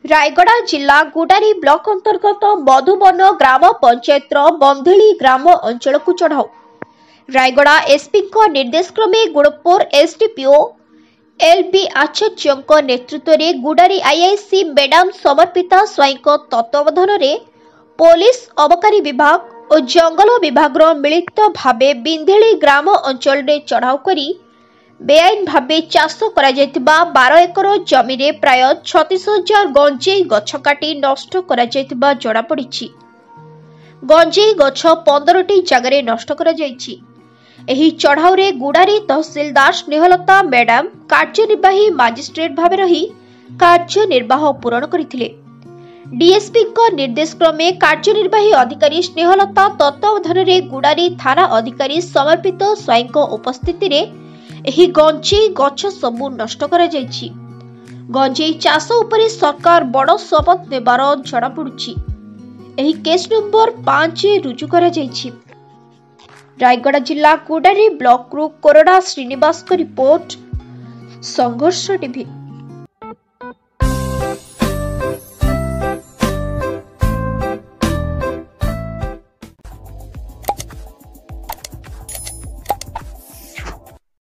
रायगड़ा जिला गुडारी ब्लॉक अंतर्गत मधुबन ग्राम पंचायत बंधेली ग्राम अंचल को चढ़ाऊ। रायगड़ा एसपी निर्देश क्रमे गुड़पुर एसडीपीओ एलबी आचार्य नेतृत्व में गुडारी आईआईसी मैडम समर्पिता स्वाई तत्वावधान में पुलिस अबकारी विभाग और जंगल विभाग मिलित भावे बिंधेली ग्राम अंचल में चढ़ाऊ करी बेआईन भावे चाष कर 12 एकर जमी रे प्राय 36,000 गंजेई गछ काटी नष्ट कर जଣାपड़ी। गंजेई गछ 15टी जगह नष्ट कर एही चढ़ाऊ रे गुडारी तहसीलदार स्नेहलता मैडम कार्यनिर्वाही मजिस्ट्रेट भावे रही कार्यनिर्वाह पूरण करथिले। डीएसपी निर्देश क्रमे कार्यनिर्वाही अधिकारी स्नेहलता तत्वावधान में गुडारी थाना अधिकारी समर्पित स्वाई उपस्थिति रे एही गंजेई गछ सबु नष्ट करा जायछि। गंजेई चाष उपरे सरकार बड़ शपथ नेबार जଣାपड़ुछि। एही केस नंबर 5 रुजु करा जायछि। रायगड़ा जिला गुडारी ब्लॉक रु कोरोना श्रीनिवास को रिपोर्ट संघर्ष टीवी।